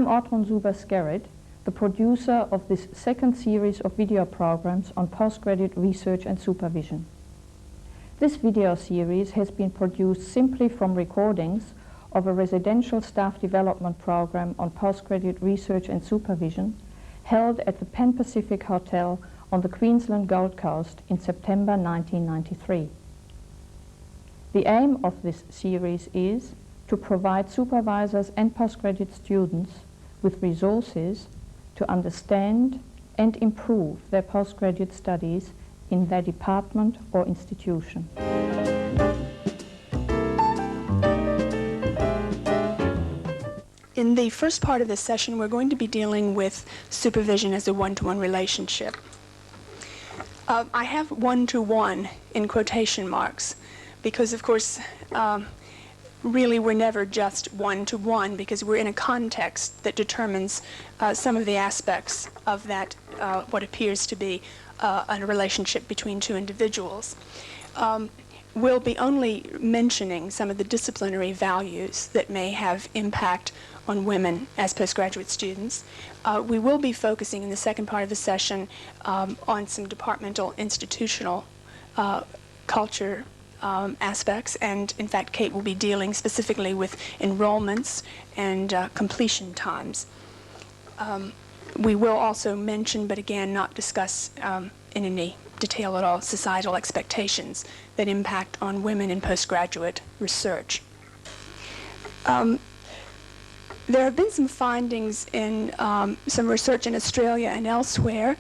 I'm Zuber-Skerritt, the producer of this second series of video programs on postgraduate research and supervision. This video series has been produced simply from recordings of a residential staff development program on postgraduate research and supervision held at the Pan Pacific Hotel on the Queensland Gold Coast in September 1993. The aim of this series is to provide supervisors and postgraduate students with resources to understand and improve their postgraduate studies in their department or institution. In the first part of this session, we're going to be dealing with supervision as a one-to-one relationship. I have one-to-one in quotation marks because, of course, really we're never just one-to-one because we're in a context that determines some of the aspects of that, what appears to be a relationship between two individuals. We'll be only mentioning some of the disciplinary values that may have impact on women as postgraduate students. We will be focusing in the second part of the session on some departmental institutional culture aspects, and in fact Kate will be dealing specifically with enrollments and completion times. We will also mention, but again not discuss in any detail at all, societal expectations that impact on women in postgraduate research. There have been some findings in some research in Australia and elsewhere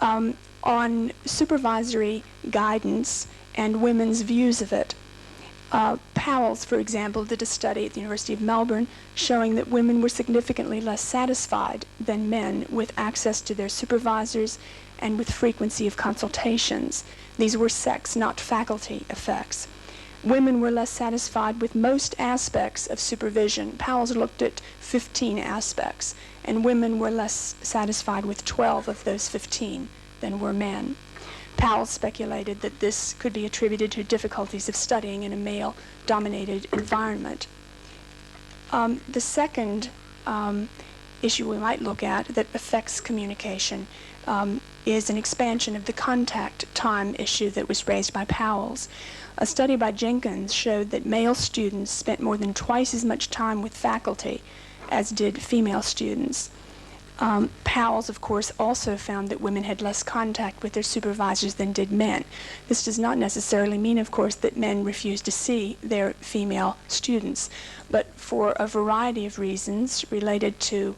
on supervisory guidance and women's views of it. Powell's, for example, did a study at the University of Melbourne showing that women were significantly less satisfied than men with access to their supervisors and with frequency of consultations. These were sex, not faculty effects. Women were less satisfied with most aspects of supervision. Powell's looked at 15 aspects, and women were less satisfied with 12 of those 15 than were men. Powell speculated that this could be attributed to difficulties of studying in a male-dominated environment. The second issue we might look at that affects communication is an expansion of the contact time issue that was raised by Powell's. A study by Jenkins showed that male students spent more than twice as much time with faculty as did female students. Powell's, of course, also found that women had less contact with their supervisors than did men. This does not necessarily mean, of course, that men refuse to see their female students, but for a variety of reasons related to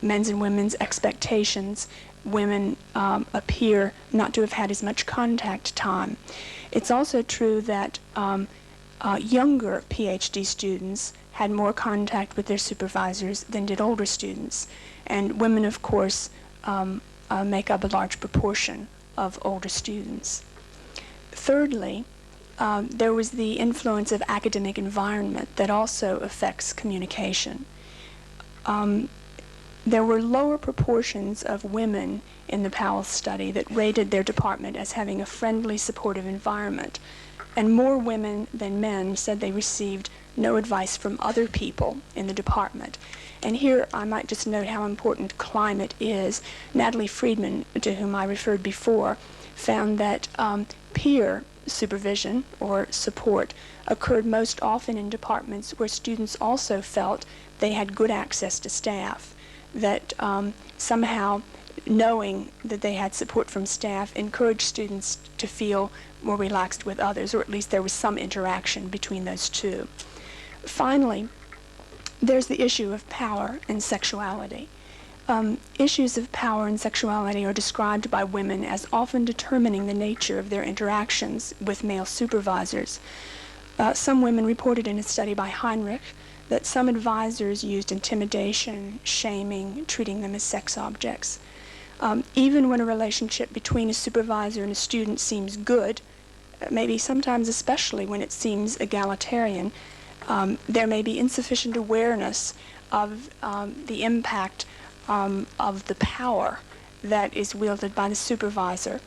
men's and women's expectations, women appear not to have had as much contact time. It's also true that younger PhD students had more contact with their supervisors than did older students. And women, of course, make up a large proportion of older students. Thirdly, there was the influence of academic environment that also affects communication. There were lower proportions of women in the Powell study that rated their department as having a friendly, supportive environment. And more women than men said they received no advice from other people in the department. And here I might just note how important climate is. Natalie Friedman, to whom I referred before, found that peer supervision or support occurred most often in departments where students also felt they had good access to staff, that somehow knowing that they had support from staff encouraged students to feel more relaxed with others, or at least there was some interaction between those two. Finally, there's the issue of power and sexuality. Issues of power and sexuality are described by women as often determining the nature of their interactions with male supervisors. Some women reported in a study by Heinrich that some advisors used intimidation, shaming, treating them as sex objects. Even when a relationship between a supervisor and a student seems good, maybe sometimes especially when it seems egalitarian, there may be insufficient awareness of the impact of the power that is wielded by the supervisor.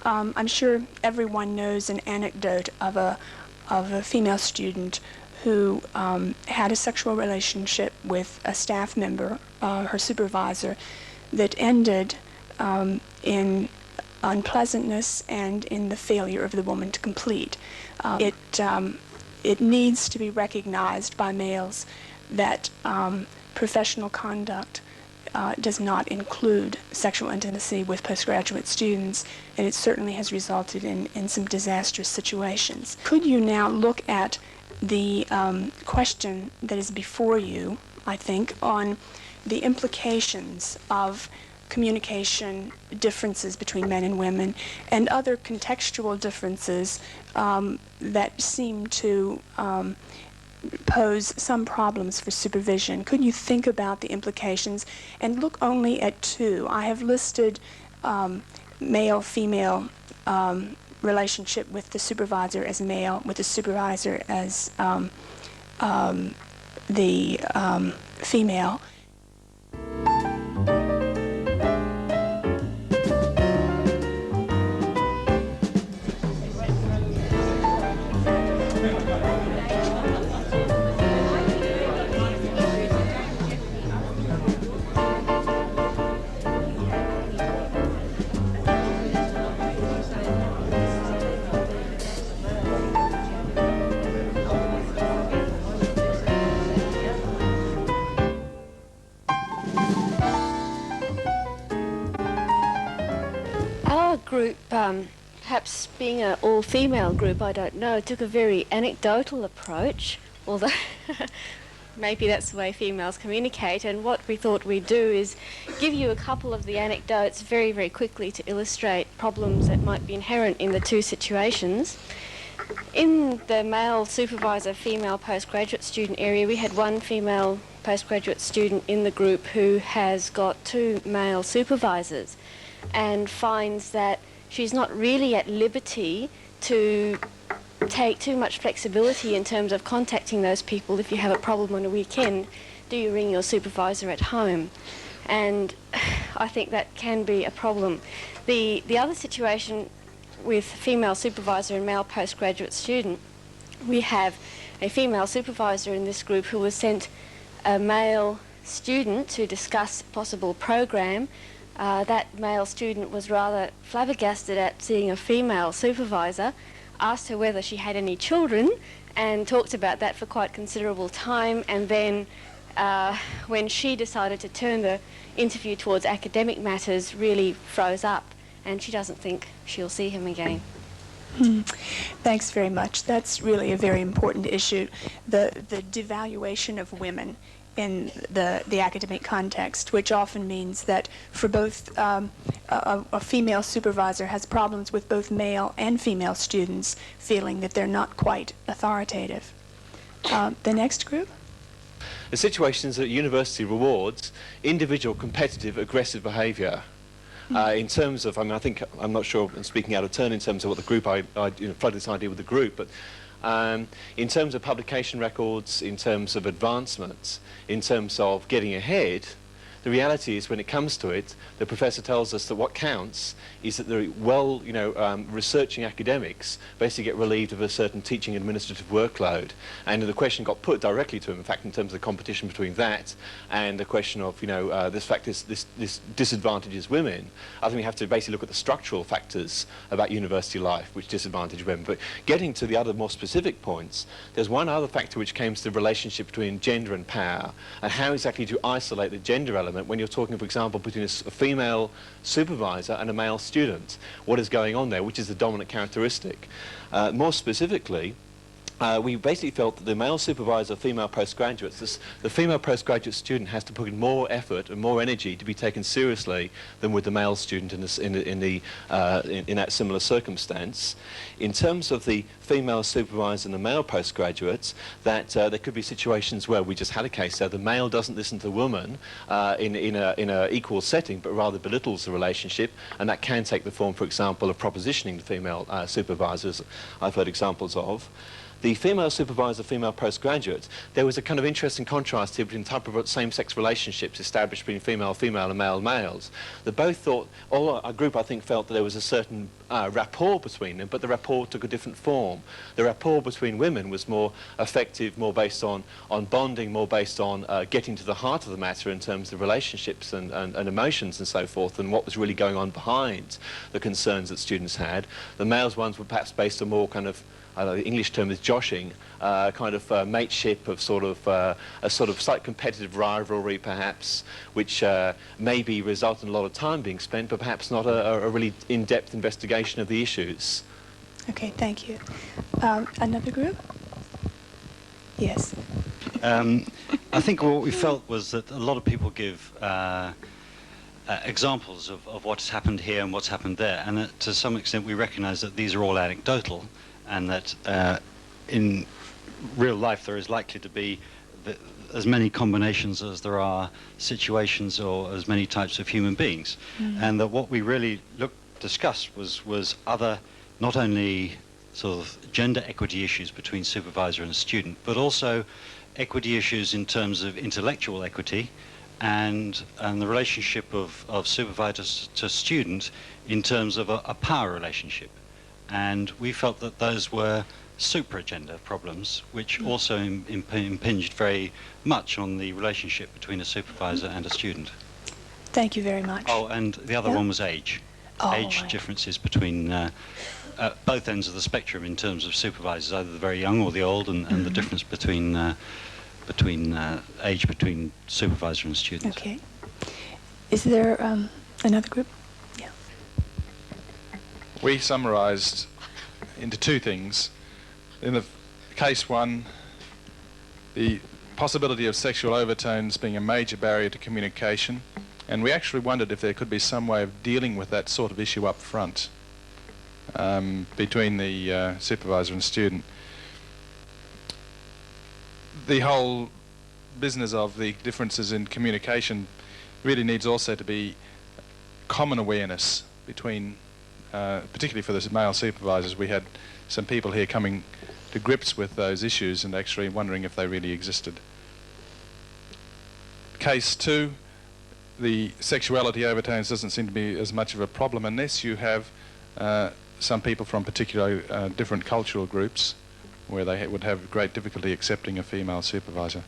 I'm sure everyone knows an anecdote of a female student who had a sexual relationship with a staff member, her supervisor, that ended in unpleasantness and in the failure of the woman to complete. It needs to be recognized by males that professional conduct does not include sexual intimacy with postgraduate students, and it certainly has resulted in some disastrous situations. Could you now look at the question that is before you, I think, on the implications of communication differences between men and women and other contextual differences that seem to pose some problems for supervision? Could you think about the implications and look only at two? I have listed male-female relationship with the supervisor as male, with the supervisor as the female. Group, perhaps being an all-female group, I don't know, took a very anecdotal approach, although maybe that's the way females communicate, and what we thought we'd do is give you a couple of the anecdotes very, very quickly to illustrate problems that might be inherent in the two situations. In the male supervisor, female postgraduate student area, we had one female postgraduate student in the group who has got two male supervisors, and finds that she's not really at liberty to take too much flexibility in terms of contacting those people. If you have a problem on a weekend, do you ring your supervisor at home? And I think that can be a problem. The other situation with female supervisor and male postgraduate student, we have a female supervisor in this group who was sent a male student to discuss a possible program. That male student was rather flabbergasted at seeing a female supervisor, asked her whether she had any children, and talked about that for quite considerable time, and then when she decided to turn the interview towards academic matters, really froze up, and she doesn't think she'll see him again. Thanks very much. That's really a very important issue, the devaluation of women in the academic context, which often means that for both a female supervisor has problems with both male and female students, feeling that they're not quite authoritative. The next group? The situations that university rewards individual, competitive, aggressive behaviour. In terms of, I mean, I think, I'm not sure I'm speaking out of turn in terms of what the group, I flooded this idea with the group, but in terms of publication records, in terms of advancements, in terms of getting ahead, the reality is, when it comes to it, the professor tells us that what counts is that the researching academics basically get relieved of a certain teaching administrative workload. And the question got put directly to him, in fact, in terms of the competition between that and the question of, this disadvantages women. I think we have to basically look at the structural factors about university life which disadvantage women. But getting to the other more specific points, there's one other factor which came to the relationship between gender and power, and how exactly to isolate the gender element when you're talking, for example, between a female supervisor and a male student. What is going on there? Which is the dominant characteristic? More specifically, we basically felt that the male supervisor, female postgraduates, the female postgraduate student has to put in more effort and more energy to be taken seriously than with the male student in that similar circumstance. In terms of the female supervisor and the male postgraduates, that there could be situations where we just had a case there, the male doesn't listen to the woman in a equal setting, but rather belittles the relationship, and that can take the form, for example, of propositioning the female supervisors, I've heard examples of. the female supervisor, female postgraduate, there was a kind of interesting contrast here between the type of same-sex relationships established between female-female and male-males. They both thought, our group I think felt that there was a certain rapport between them, but the rapport took a different form. The rapport between women was more effective, more based on bonding, more based on getting to the heart of the matter in terms of relationships and emotions and so forth, and what was really going on behind the concerns that students had. The males ones were perhaps based on more kind of, I don't know, the English term is joshing, kind of mateship of sort of a sort of slight competitive rivalry perhaps, which maybe result in a lot of time being spent, but perhaps not a really in-depth investigation of the issues. Okay, thank you. Another group? Yes. I think what we felt was that a lot of people give examples of what's happened here and what's happened there, and that to some extent we recognise that these are all anecdotal, and that in real life there is likely to be as many combinations as there are situations or as many types of human beings. And that what we really discussed was other, not only sort of gender equity issues between supervisor and student, but also equity issues in terms of intellectual equity and the relationship of supervisors to student in terms of a power relationship. And we felt that those were supra-gender problems, which also impinged very much on the relationship between a supervisor and a student. Thank you very much. Oh, and the other one was age. Age differences between both ends of the spectrum in terms of supervisors, either the very young or the old, and the difference between age between supervisor and student. Okay. Is there another group? Yeah. We summarised into two things. In the case one, the possibility of sexual overtones being a major barrier to communication, and we actually wondered if there could be some way of dealing with that sort of issue up front between the supervisor and student. The whole business of the differences in communication really needs also to be common awareness between, particularly for the male supervisors. We had some people here coming to grips with those issues and actually wondering if they really existed. Case two, the sexuality overtones doesn't seem to be as much of a problem unless you have some people from particular different cultural groups where they would have great difficulty accepting a female supervisor.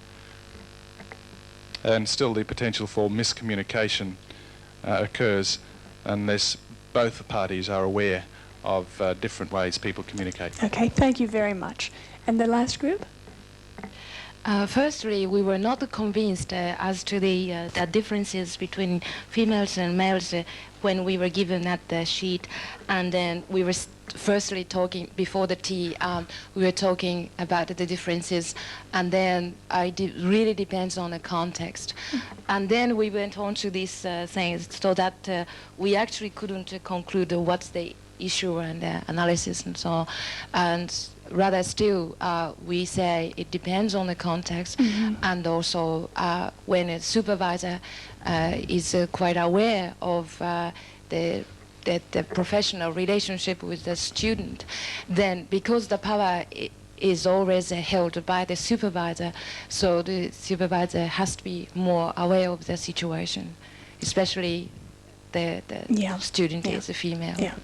And still the potential for miscommunication occurs unless both parties are aware of different ways people communicate. Okay, thank you very much. And the last group? Firstly, we were not convinced as to the differences between females and males when we were given at the sheet, and then we were firstly talking before the tea. We were talking about the differences, and then it really depends on the context. And then we went on to these things, so that we actually couldn't conclude what's the issue and analysis and so on. And rather still, we say it depends on the context, and also when a supervisor is quite aware of the professional relationship with the student, then because the power is always held by the supervisor, so the supervisor has to be more aware of the situation, especially the student is a female. Yeah.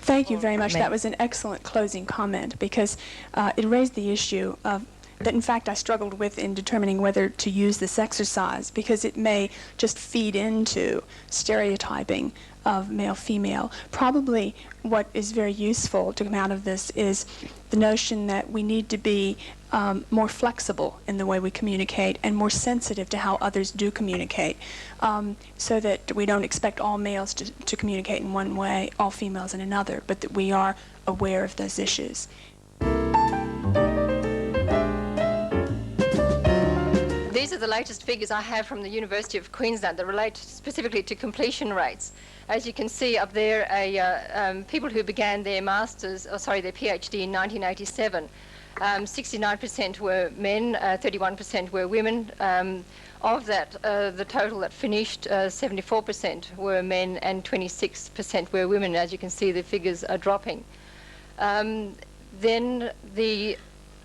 Thank you very much. male. That was an excellent closing comment, because it raised the issue of that, in fact, I struggled with in determining whether to use this exercise, because it may just feed into stereotyping of male-female. Probably what is very useful to come out of this is the notion that we need to be more flexible in the way we communicate and more sensitive to how others do communicate, so that we don't expect all males to communicate in one way, all females in another, but that we are aware of those issues. These are the latest figures I have from the University of Queensland that relate specifically to completion rates. As you can see up there, people who began their their PhD in 1987, 69% were men, 31% were women. Of that, the total that finished, 74% were men and 26% were women. As you can see, the figures are dropping. Then the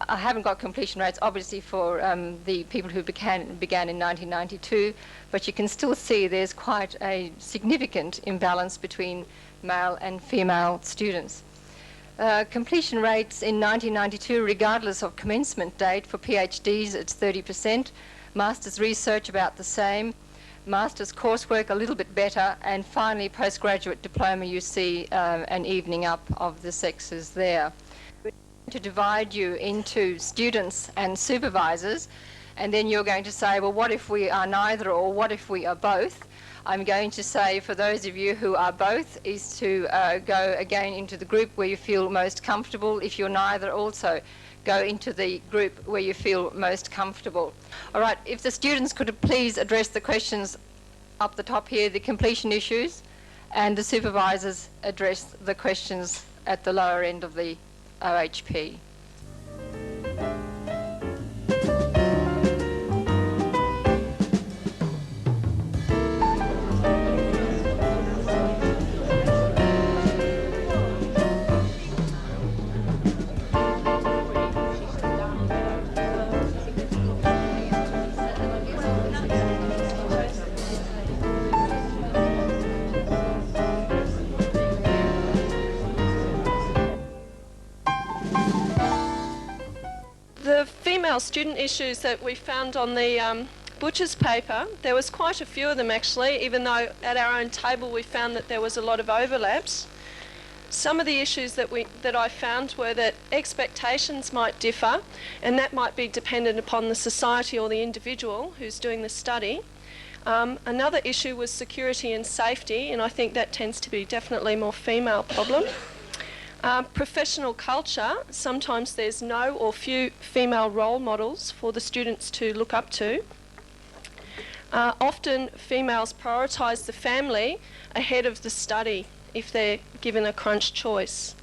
I haven't got completion rates, obviously, for the people who began in 1992, but you can still see there's quite a significant imbalance between male and female students. Completion rates in 1992, regardless of commencement date, for PhDs it's 30%, master's research about the same, master's coursework a little bit better, and finally postgraduate diploma you see an evening up of the sexes there. To divide you into students and supervisors, and then you're going to say, well, what if we are neither, or what if we are both? I'm going to say, for those of you who are both, is to go again into the group where you feel most comfortable. If you're neither, also go into the group where you feel most comfortable. All right, if the students could please address the questions up the top here, the completion issues, and the supervisors address the questions at the lower end of the OHP. Student issues that we found on the Butcher's paper, there was quite a few of them actually, even though at our own table we found that there was a lot of overlaps. Some of the issues that I found were that expectations might differ, and that might be dependent upon the society or the individual who's doing the study. Another issue was security and safety, and I think that tends to be definitely more female problem. Professional culture, sometimes there's no or few female role models for the students to look up to. Often females prioritise the family ahead of the study if they're given a crunch choice.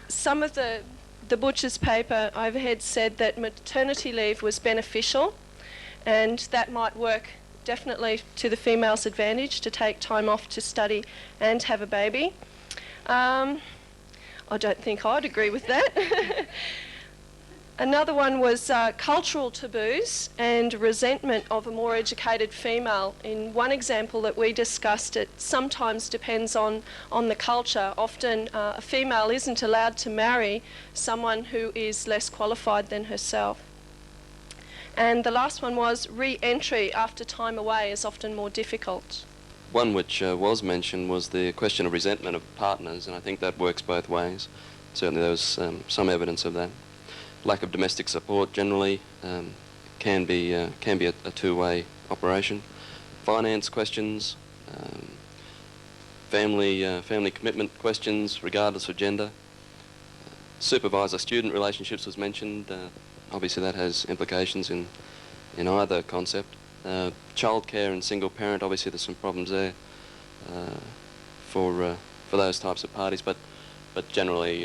Some of the Butcher's paper overhead said that maternity leave was beneficial, and that might work definitely to the female's advantage to take time off to study and have a baby. I don't think I'd agree with that. Another one was cultural taboos and resentment of a more educated female. In one example that we discussed, it sometimes depends on the culture. Often a female isn't allowed to marry someone who is less qualified than herself. And the last one was re-entry after time away is often more difficult. One which was mentioned was the question of resentment of partners, and I think that works both ways. Certainly there was some evidence of that. Lack of domestic support generally can be a two-way operation. Finance questions, family commitment questions regardless of gender. Supervisor-student relationships was mentioned. Obviously that has implications in either concept. Childcare and single parent, obviously there's some problems there for those types of parties, but generally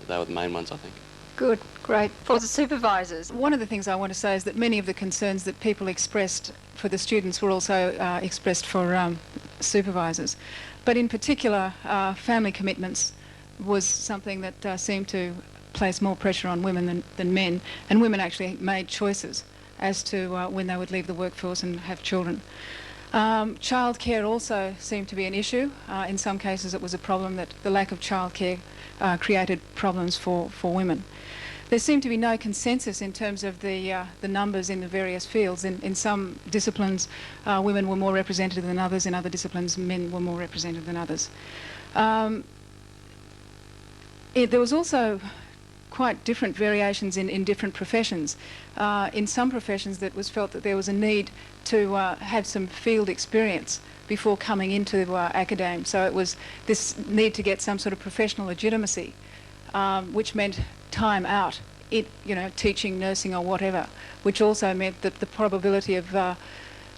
they were the main ones, I think. Good, great. For the supervisors. One of the things I want to say is that many of the concerns that people expressed for the students were also expressed for supervisors. But in particular, family commitments was something that seemed to place more pressure on women than men, and women actually made choices as to when they would leave the workforce and have children. Childcare also seemed to be an issue. In some cases it was a problem that the lack of childcare created problems for women. There seemed to be no consensus in terms of the numbers in the various fields. In some disciplines women were more represented than others, in other disciplines men were more represented than others. There was also quite different variations in different professions. In some professions it was felt that there was a need to have some field experience before coming into academe. So it was this need to get some sort of professional legitimacy, which meant time out, teaching, nursing or whatever, which also meant that the probability of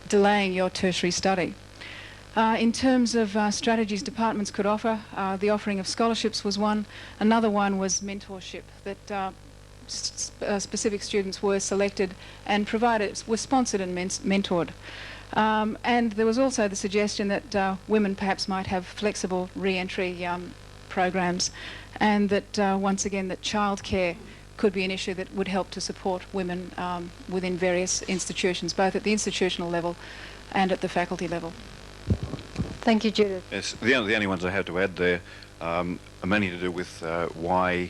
delaying your tertiary study. In terms of strategies departments could offer, the offering of scholarships was one. Another one was mentorship, that specific students were selected and were sponsored and mentored. And there was also the suggestion that women perhaps might have flexible re-entry programs, and that once again that childcare could be an issue that would help to support women within various institutions, both at the institutional level and at the faculty level. Thank you, Judith. Yes, the only ones I have to add there are mainly to do with why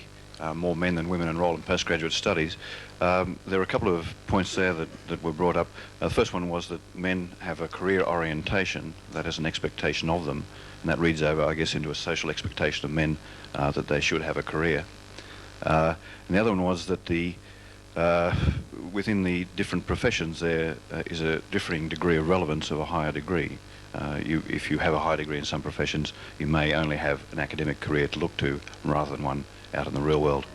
more men than women enroll in postgraduate studies. There are a couple of points there that were brought up. The first one was that men have a career orientation, that is an expectation of them, and that reads over, I guess, into a social expectation of men that they should have a career. And the other one was that within the different professions there is a differing degree of relevance of a higher degree. If you have a high degree in some professions, you may only have an academic career to look to rather than one out in the real world.